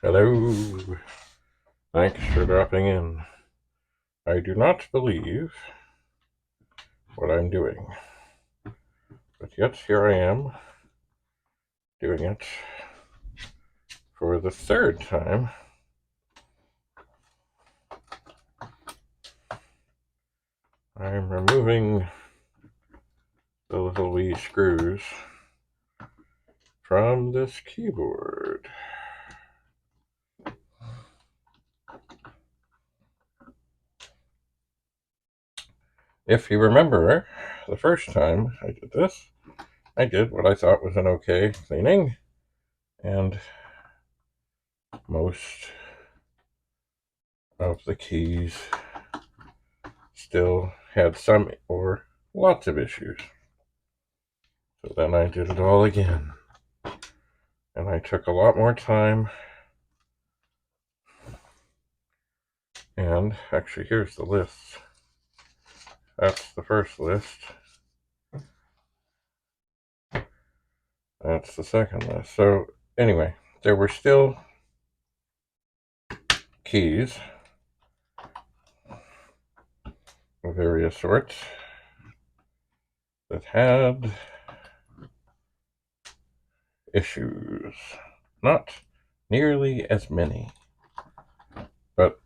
Hello. Thanks for dropping in. I do not believe what I'm doing, but yet here I am doing it for the third time. I'm removing the little wee screws from this keyboard. If you remember, the first time I did this, I did what I thought was an okay cleaning, and most of the keys still had some or lots of issues. So then I did it all again, and I took a lot more time. And actually, here's the list. That's the first list. That's the second list. So anyway, there were still keys of various sorts that had issues. Not nearly as many, but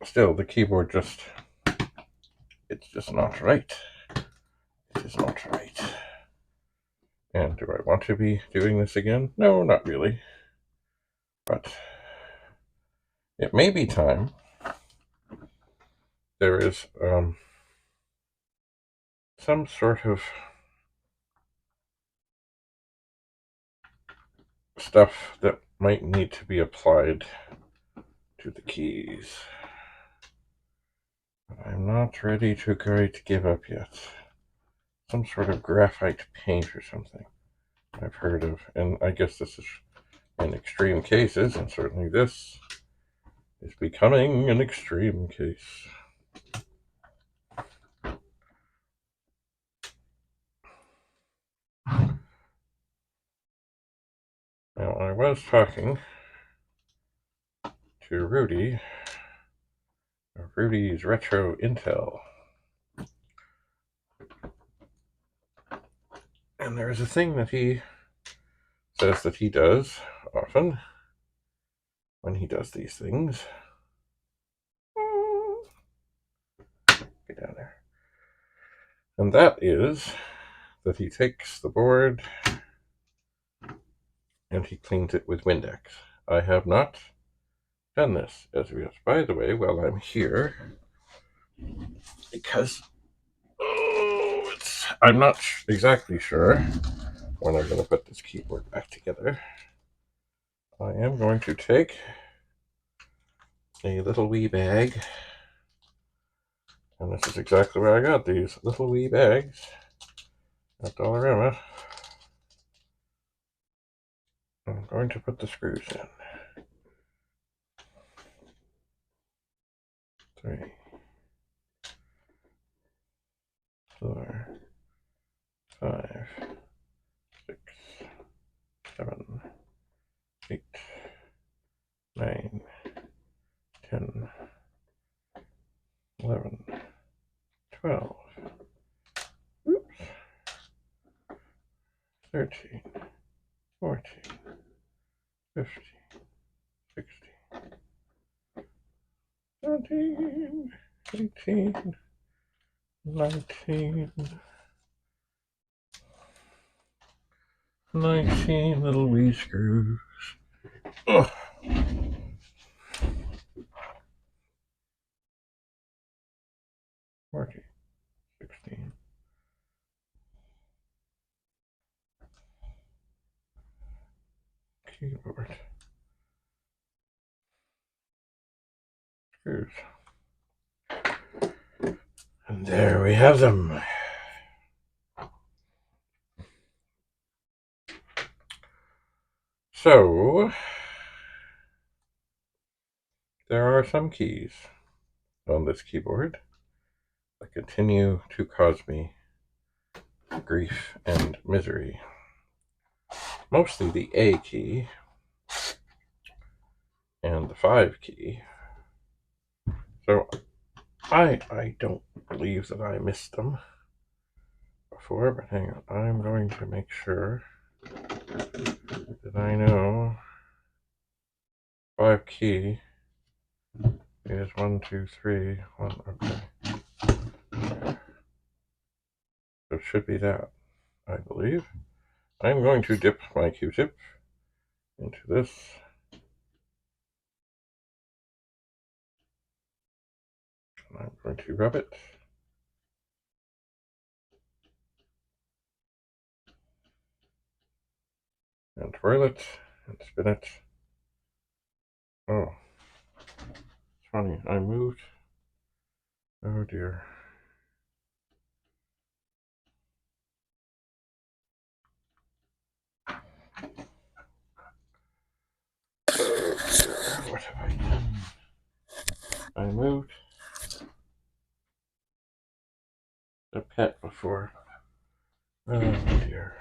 still the keyboard it's just not right. It is not right. And do I want to be doing this again? No, not really. But it may be time. There is some sort of stuff that might need to be applied to the keys. But I'm not ready to give up yet. Some sort of graphite paint or something I've heard of, and I guess this is in extreme cases, and certainly this is becoming an extreme case. Now, I was talking to Rudy of Rudy's Retro Intel, and there is a thing that he says that he does often when he does these things. Get down there. And that is that he takes the board and he cleans it with Windex. I have not done this as yet. By the way, while I'm here, because I'm not exactly sure when I'm going to put this keyboard back together, I am going to take a little wee bag, and this is exactly where I got these little wee bags at Dollarama. I'm going to put the screws in. 3, 4, 5, 6, 7, 8, 9, 10, 11, 12, 13, 14, 15, 16, 17, 18, 19, 19 little wee screws. Ugh. 14, 16. Keyboard. Screws. And there we have them. So, there are some keys on this keyboard that continue to cause me grief and misery. Mostly the A key, and the 5 key. So I don't believe that I missed them before, but hang on. I'm going to make sure that I know 5 key is 1, 2, 3, 1, okay. So it should be that, I believe. I'm going to dip my Q-tip into this. And I'm going to rub it. And twirl it, and spin it. Oh, it's funny, I moved. Oh dear. What have I done? I moved the pet before. Oh dear.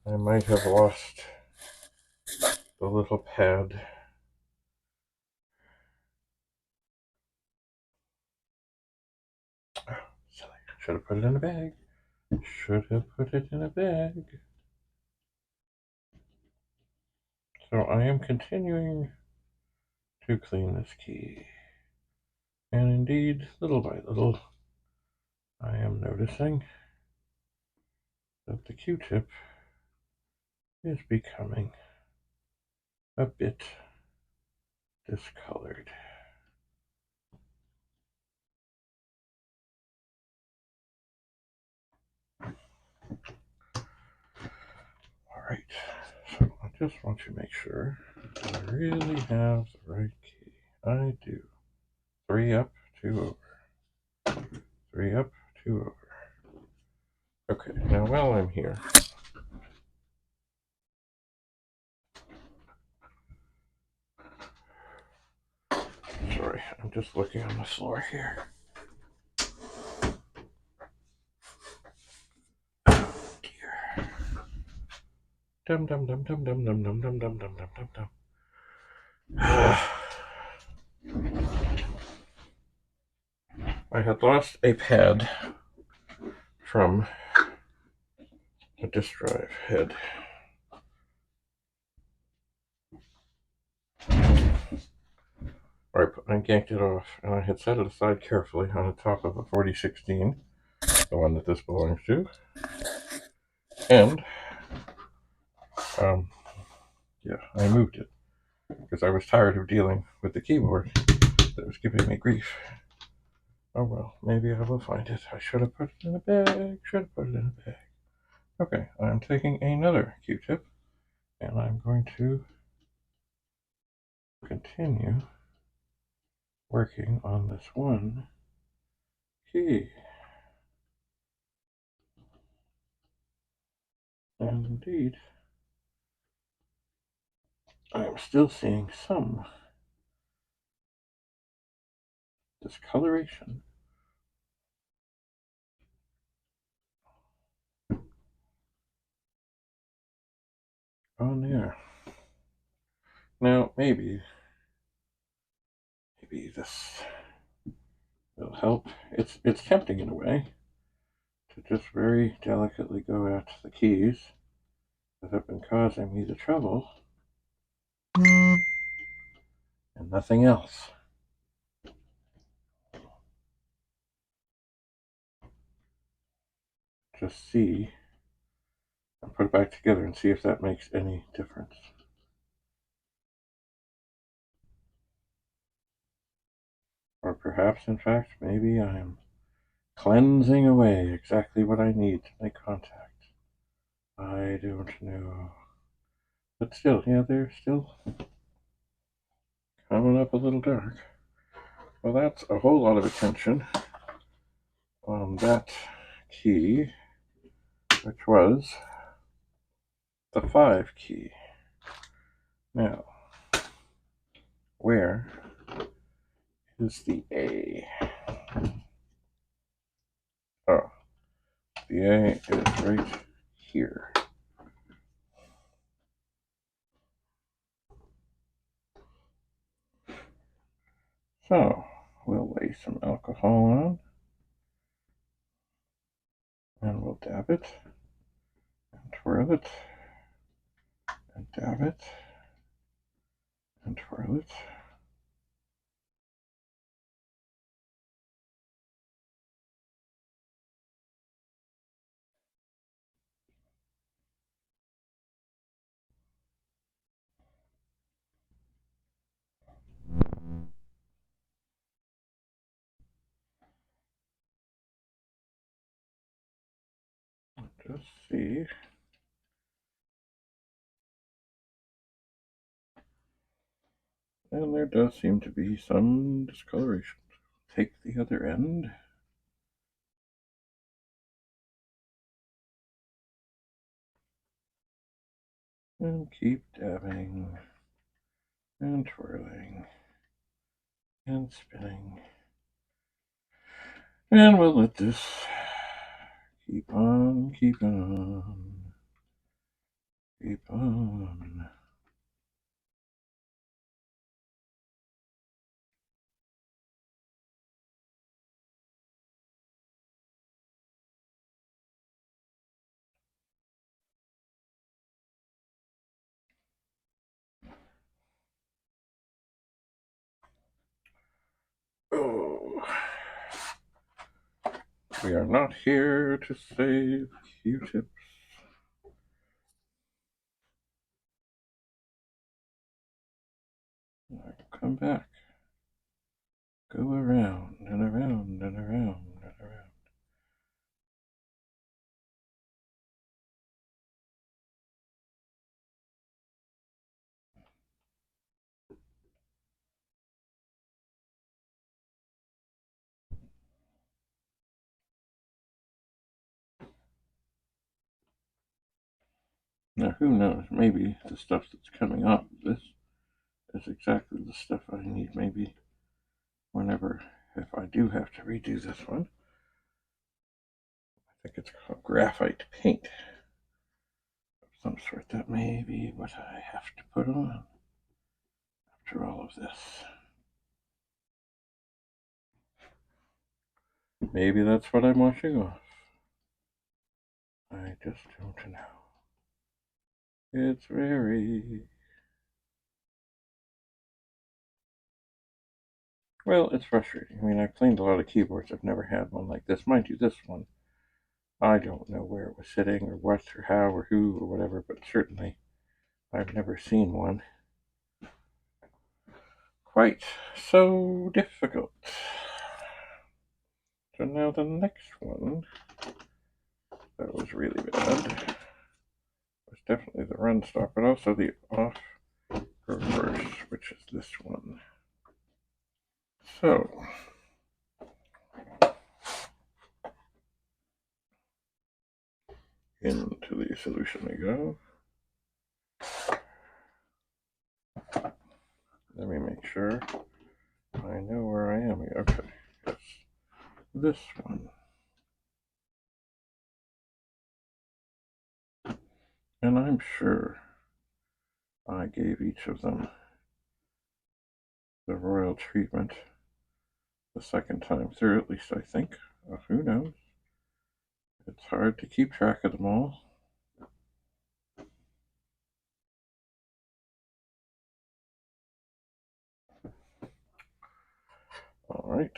I might have lost the little pad. Oh, silly. Should have put it in a bag. Should have put it in a bag. So I am continuing to clean this key. And indeed, little by little, I am noticing that the Q-tip is becoming a bit discolored. Alright, so I just want to make sure I really have the right key. I do. 3 up, 2 over. 3 up, 2 over. Okay, now while I'm here, sorry, I'm just looking on the floor here. Oh dear. Dum dum dum dum dum dum dum dum dum dum dum dum. I had lost a pad from a disk drive head. I yanked it off, and I had set it aside carefully on the top of a 4016, the one that this belongs to. And, yeah, I moved it, because I was tired of dealing with the keyboard that was giving me grief. Oh well, maybe I will find it. I should have put it in a bag, Okay, I'm taking another Q-tip, and I'm going to continue working on this one key. And indeed, I am still seeing some discoloration. On there. Now, maybe this will help. It's tempting in a way to just very delicately go at the keys that have been causing me the trouble, and nothing else. Just see and put it back together and see if that makes any difference. Or perhaps, in fact, maybe I'm cleansing away exactly what I need to make contact. I don't know. But still, yeah, they're still coming up a little dark. Well, that's a whole lot of attention on that key, which was the 5 key. Now, where is the A? Oh, the A is right here. So we'll lay some alcohol on, and we'll dab it, and twirl it, and dab it, and twirl it. Just see. And there does seem to be some discoloration. Take the other end. And keep dabbing. And twirling. And spinning. And we'll let this keep on, keep on, keep on. Oh, we are not here to save Q-tips. Come back. Go around and around and around and around. Now, who knows? Maybe the stuff that's coming off of this is exactly the stuff I need. Maybe whenever, if I do have to redo this one, I think it's called graphite paint of some sort. That may be what I have to put on after all of this. Maybe that's what I'm washing off. I just don't know. It's very... Well, it's frustrating. I mean, I've cleaned a lot of keyboards. I've never had one like this. Mind you, this one, I don't know where it was sitting or what or how or who or whatever, but certainly I've never seen one quite so difficult. So now the next one that was really bad was definitely the run stop, but also the off reverse, which is this one. So into the solution we go. Let me make sure I know where I am. Okay, it's this one. And I'm sure I gave each of them the royal treatment the second time through, at least I think. Who knows? It's hard to keep track of them all. All right,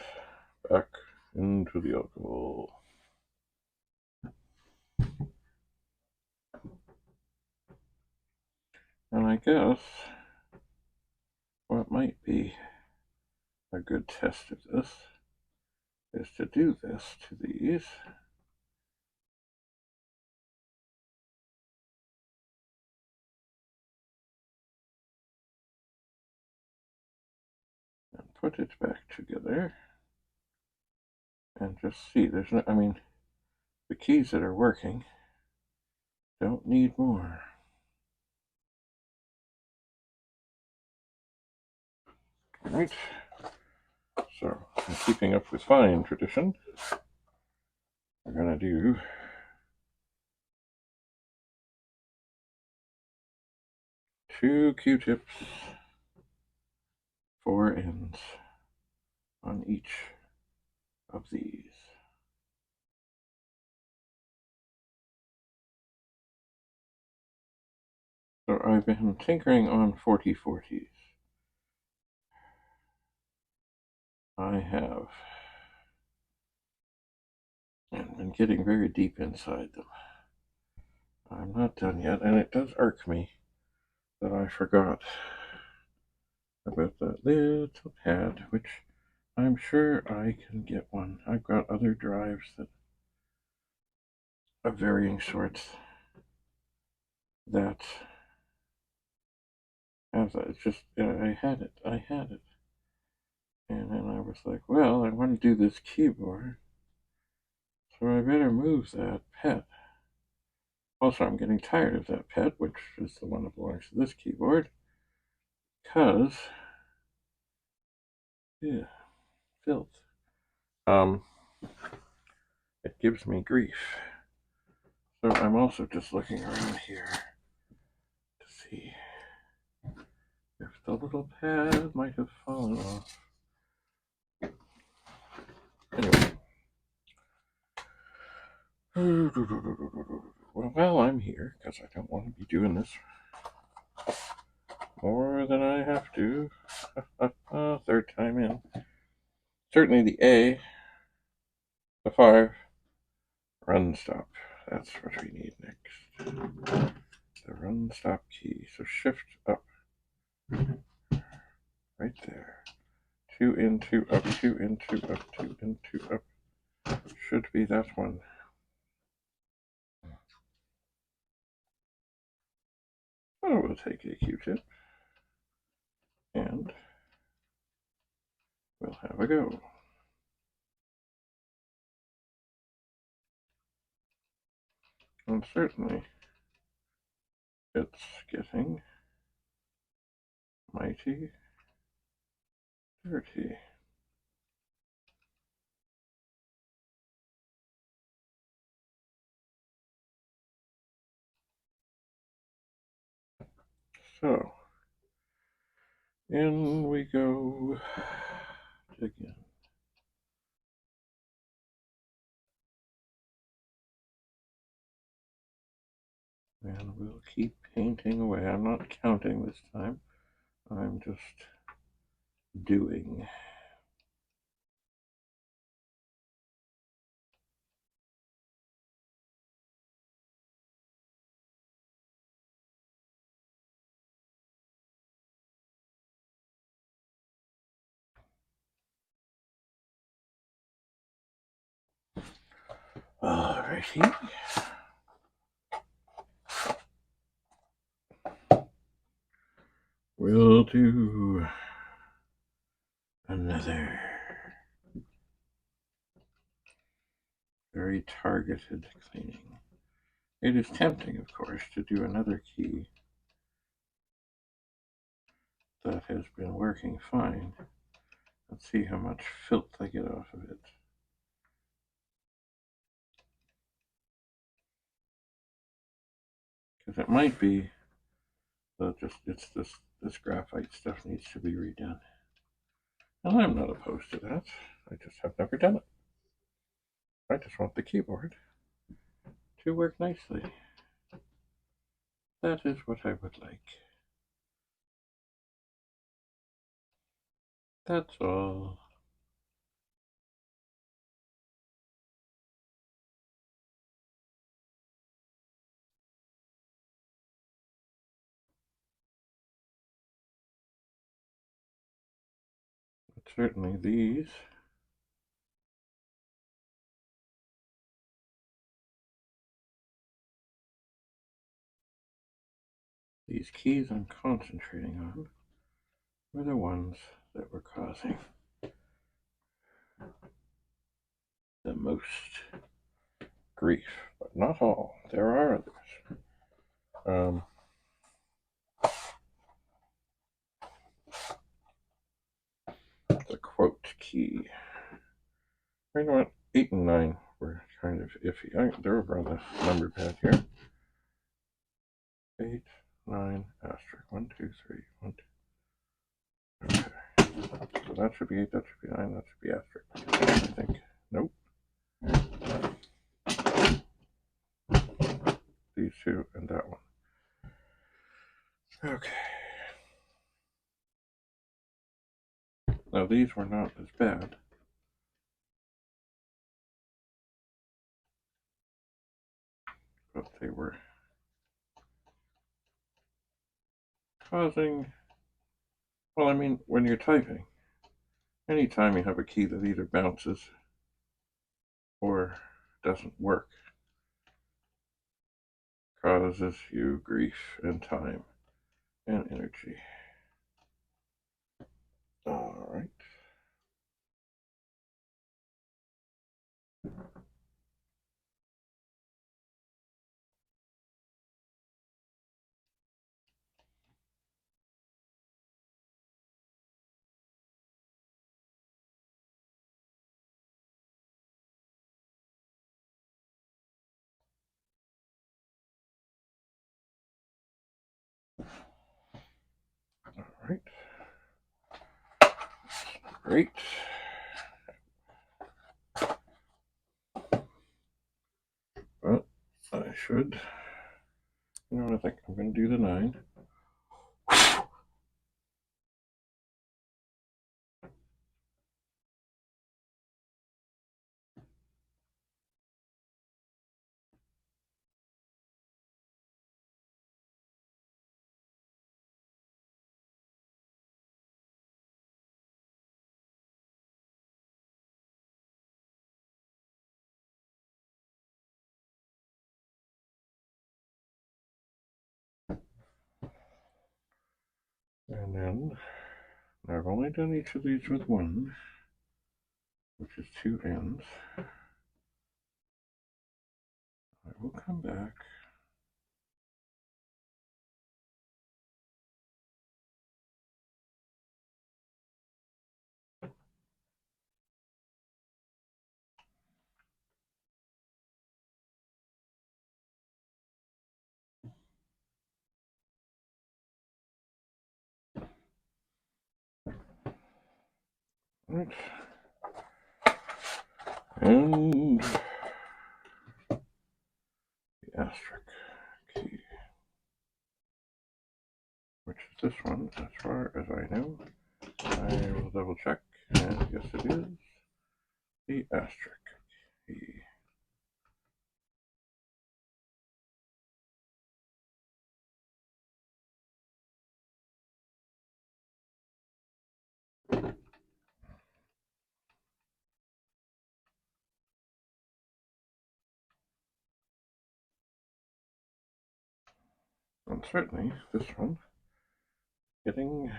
back into the alcohol. And I guess what might be a good test of this is to do this to these. And put it back together. And just see, there's no, I mean, the keys that are working don't need more. All right. So, in keeping up with fine tradition, we're going to do two Q-tips, 4 ends. on each of these. So I've been tinkering on 4040s. I have, and been getting very deep inside them. I'm not done yet, and it does irk me that I forgot about that little pad, which I'm sure I can get one. I've got other drives that of varying sorts that have that. It's just, I had it. And then I was like, well, I want to do this keyboard, so I better move that pet. Also, I'm getting tired of that pet, which is the one that belongs to this keyboard, because, yeah, filth. It gives me grief. So I'm also just looking around here to see if the little pad might have fallen off. Anyway. Well, I'm here because I don't want to be doing this more than I have to. Third time in. Certainly the A, the 5, run stop. That's what we need next. The run stop key. So shift up. Right there. 2 in, 2 up, 2 in, 2 up, 2 in, 2 up. Should be that one. Oh, we'll take a Q-tip. And we'll have a go. And certainly, it's getting mighty dirty. So, in we go again. And we'll keep painting away. I'm not counting this time. I'm just doing. Alrighty. We'll do another very targeted cleaning. It is tempting, of course, to do another key that has been working fine. Let's see how much filth I get off of it. Because it might be that this graphite stuff needs to be redone. And I'm not opposed to that. I just have never done it. I just want the keyboard to work nicely. That is what I would like. That's all. But certainly these keys I'm concentrating on were the ones that were causing the most grief, but not all. There are others. The quote key. You know what? 8 and 9 were kind of iffy. They're over on the number pad here. 8, 9, asterisk, 1, 2, 3, 1, 2. Okay. So that should be 8, that should be 9, that should be asterisk, I think. Nope. These two and that one. Okay. Now these were not as bad. But they were causing, well, I mean, when you're typing, anytime you have a key that either bounces or doesn't work, causes you grief and time and energy. All right. All right. Great. But I should, you know what, I think I'm going to do the 9. And then I've only done each of these with 1, which is 2 ends. I will come back. Right. And the asterisk key, which is this one, as far as I know. I will double check, and yes, it is the asterisk key. And certainly this one getting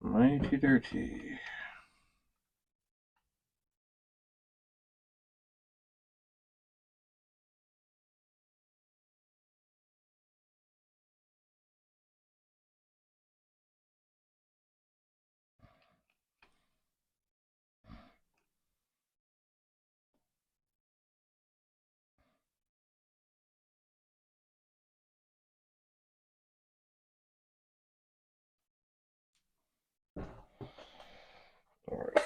mighty dirty. All right.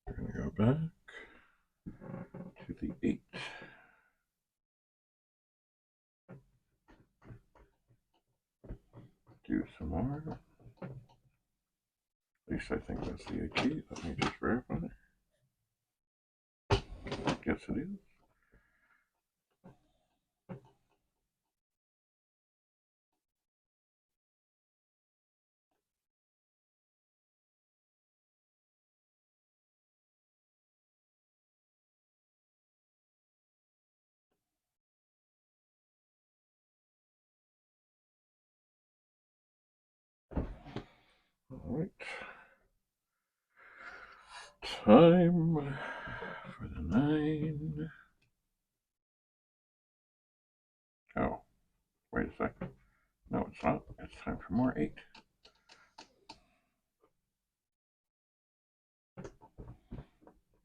We're going to go back to the 8. Do some more. At least I think that's the 8 key. Let me just verify. Yes, it is. All right. Time for the 9. Oh, wait a second. No, it's not. It's time for more 8.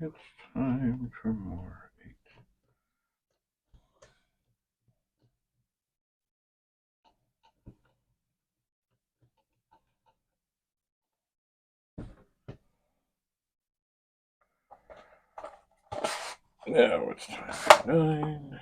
It's time for more 8. Now it's time for 9.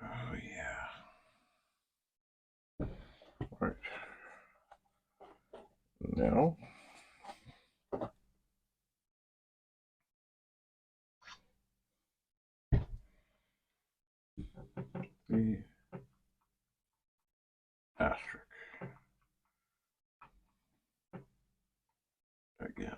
Oh yeah. Right. Now the asterisk again.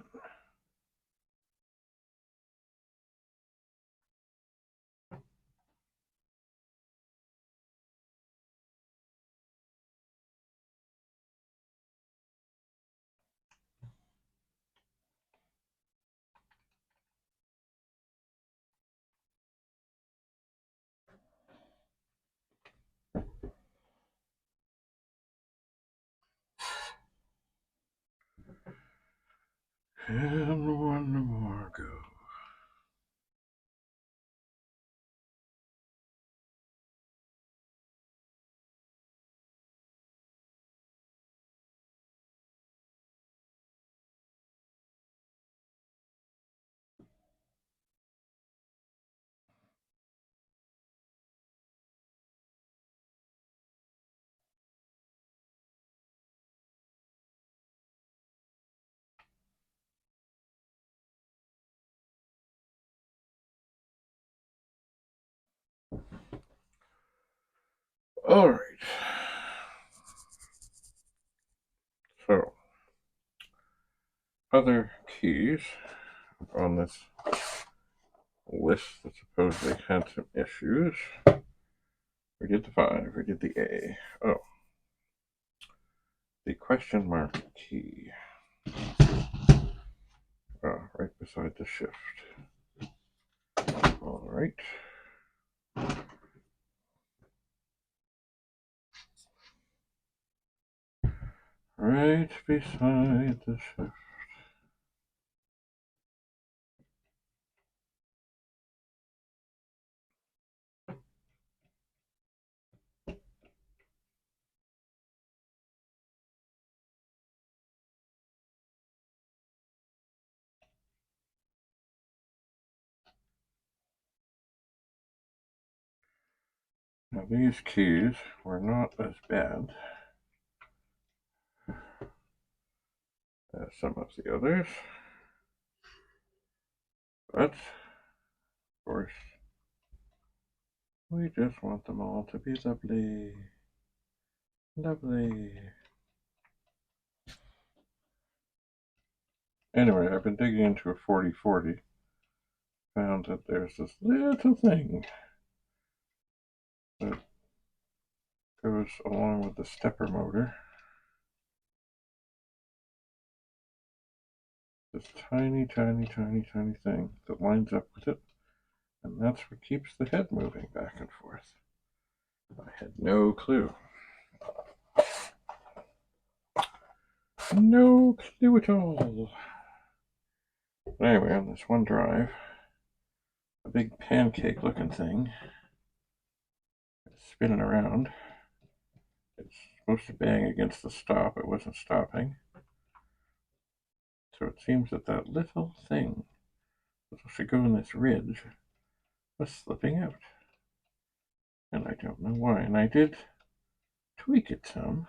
And one more go. All right. So, other keys on this list that supposedly had some issues. We did the 5, we did the A. Oh, the question mark key. Right beside the shift. All right. Right beside the shift. Now these keys were not as bad as some of the others, but of course we just want them all to be lovely. Lovely. Anyway, I've been digging into a 4040. Found that there's this little thing that goes along with the stepper motor. This tiny, tiny, tiny, tiny thing that lines up with it, and that's what keeps the head moving back and forth. I had no clue. No clue at all. Anyway, on this one drive, a big pancake looking thing is spinning around. It's supposed to bang against the stop. It wasn't stopping. So it seems that that little thing that should go in this ridge was slipping out. And I don't know why. And I did tweak it some.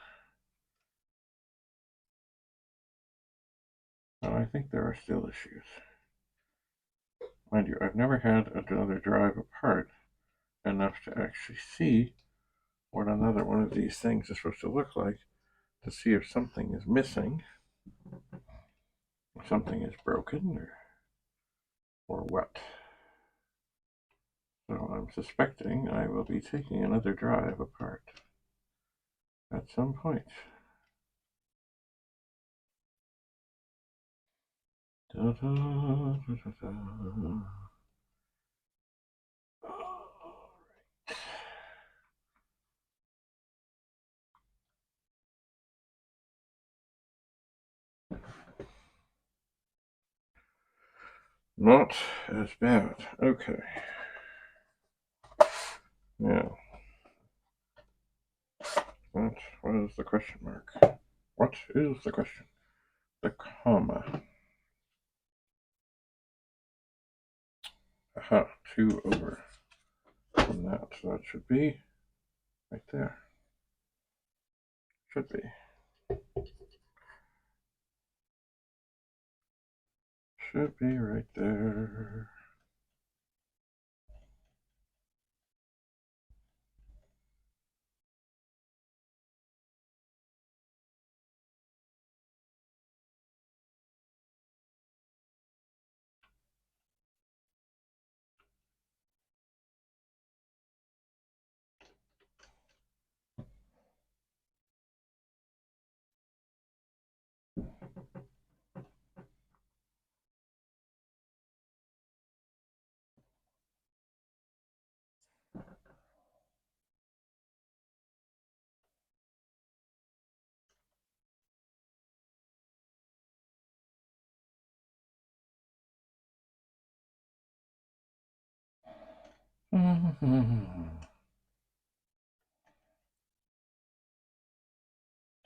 And I think there are still issues. Mind you, I've never had another drive apart enough to actually see what another one of these things is supposed to look like, to see if something is missing, if something is broken, or what. So I'm suspecting I will be taking another drive apart at some point. Da, da, da, da, da. Not as bad. Okay. Now, what is the question mark? What is the question? The comma. Aha, 2 over from that. So that should be right there. Should be. Should be right there.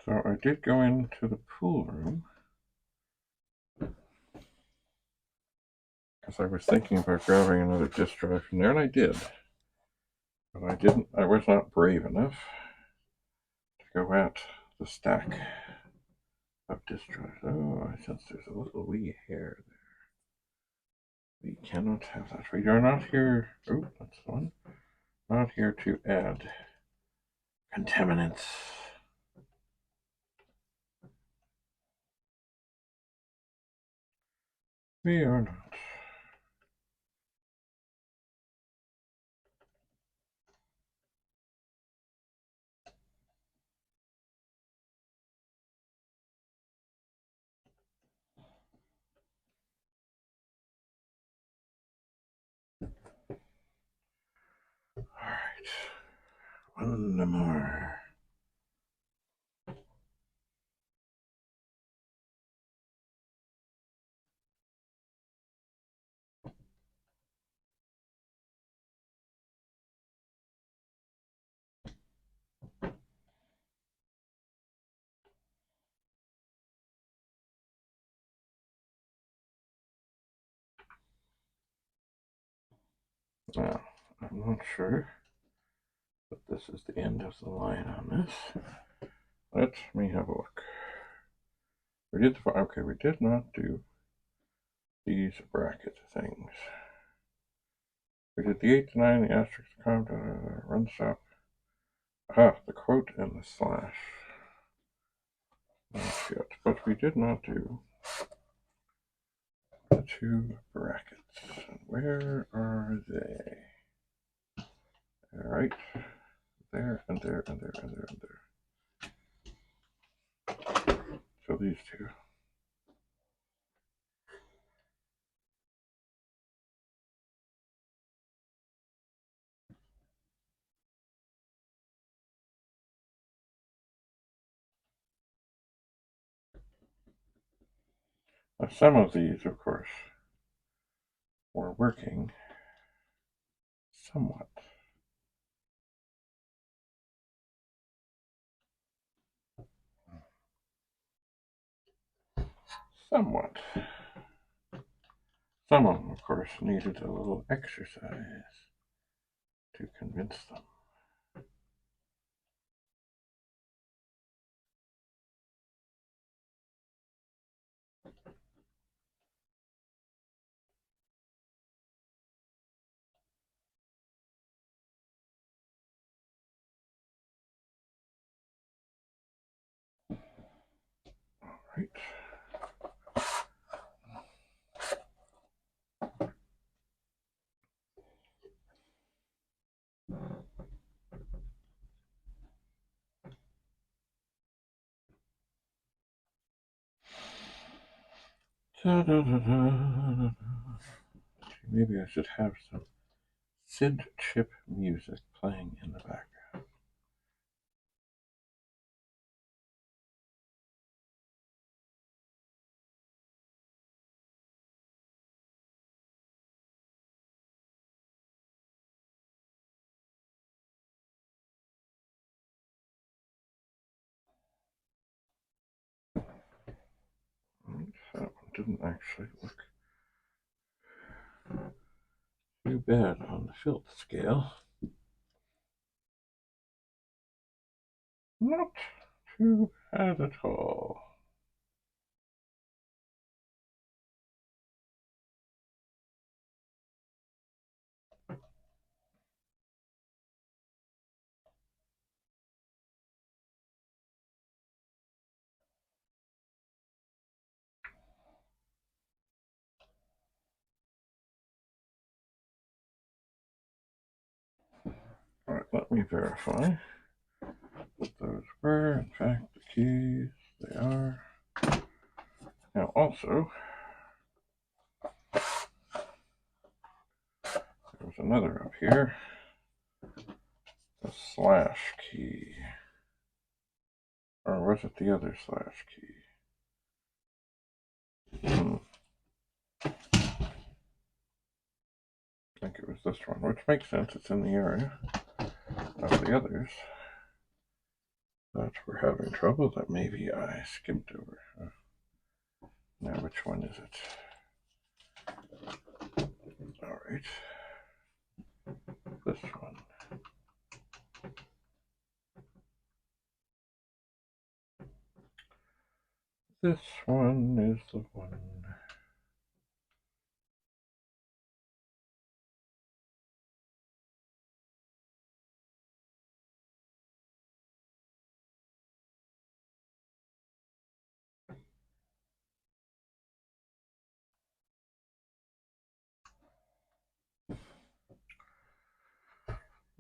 So I did go into the pool room because I was thinking about grabbing another disk drive from there, and I did. But I was not brave enough to go at the stack of disk drives. Oh, I sense there's a little wee hair there. We cannot have that. We are not here. Oh, that's the one. Not here to add contaminants. We are not. Alright. One more. Now, I'm not sure, but this is the end of the line on this. Let me have a look. We did not do these bracket things. We did the 8 to 9, the asterisk, the comma, run stop. Aha, the quote and the slash. Not yet, but we did not do the 2 brackets. Where are they? Alright. There, and there, and there, and there, and there. So these 2. Now, some of these, of course, were working somewhat. Somewhat. Some of them, of course, needed a little exercise to convince them. Right. Da, da, da, da. Maybe I should have some Sid chip music playing in the background. That one didn't actually look too bad on the filth scale. Not too bad at all. Alright, let me verify that those were, in fact, the keys. They are. Now, also, there was another up here, the slash key. Or was it the other slash key? I think it was this one, which makes sense. It's in the area of the others that we're having trouble that maybe I skipped over. Now, which one is it? Alright. This one. This one is the one.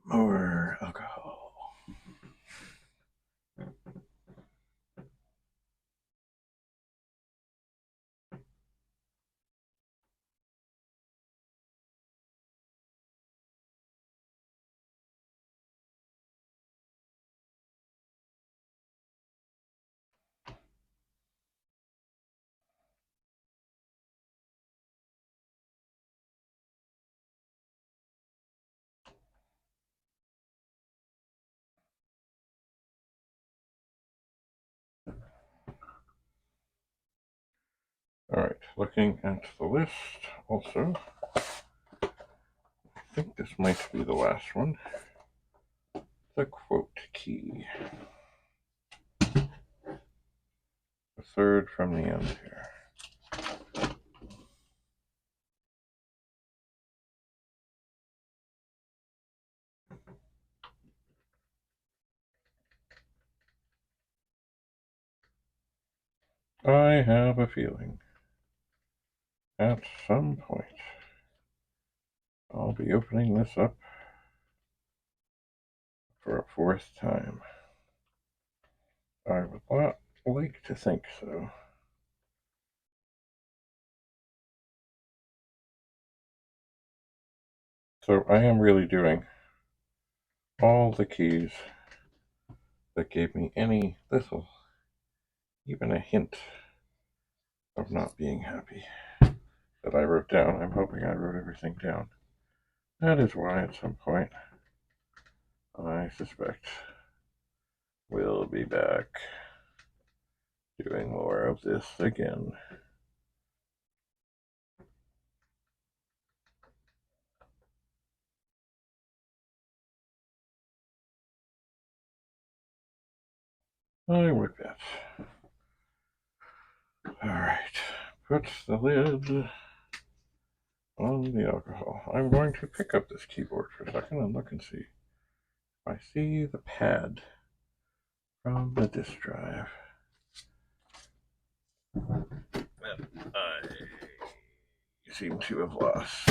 More alcohol. Alright, looking at the list also, I think this might be the last one. The quote key. The third from the end here. I have a feeling at some point I'll be opening this up for a fourth time. I would like to think so. So I am really doing all the keys that gave me any little, even a hint of not being happy that I wrote down. I'm hoping I wrote everything down. That is why at some point I suspect we'll be back doing more of this again. I would bet. Alright, put the lid on the alcohol. I'm going to pick up this keyboard for a second and look and see if I see the pad from the disk drive. that I seem to have lost.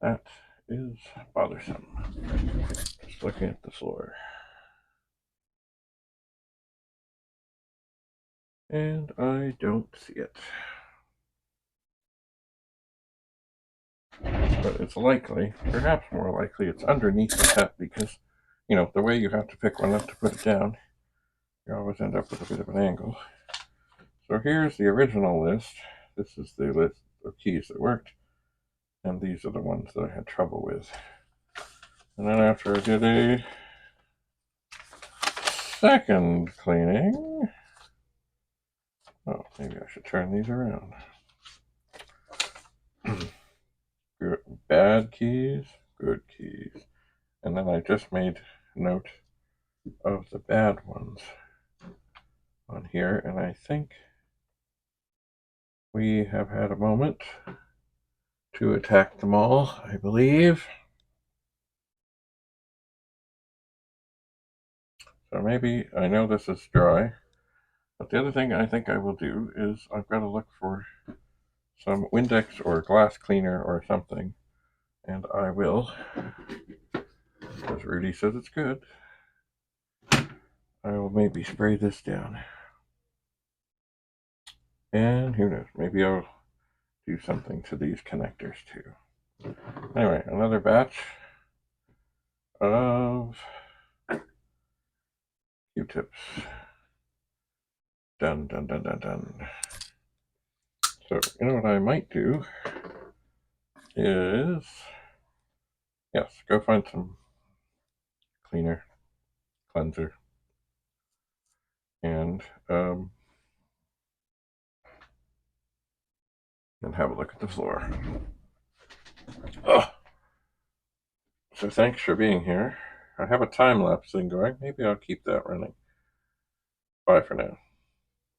That is bothersome. Just looking at the floor. And I don't see it. But it's likely, perhaps more likely, it's underneath the cup because, you know, the way you have to pick one up to put it down, you always end up with a bit of an angle. So here's the original list. This is the list of keys that worked, and these are the ones that I had trouble with. And then after I did a second cleaning, oh, maybe I should turn these around. Good, bad keys, good keys. And then I just made note of the bad ones on here, and I think we have had a moment to attack them all, I believe. So maybe, I know this is dry, but the other thing I think I will do is I've got to look for some Windex or glass cleaner or something, and I will, as Rudy says it's good, I will maybe spray this down. And who knows, maybe I'll do something to these connectors too. Anyway, another batch of Q-tips. Done, done, done, done, done. So, you know what I might do is, yes, go find some cleanser, and have a look at the floor. Oh. So thanks for being here. I have a time-lapse thing going. Maybe I'll keep that running. Bye for now.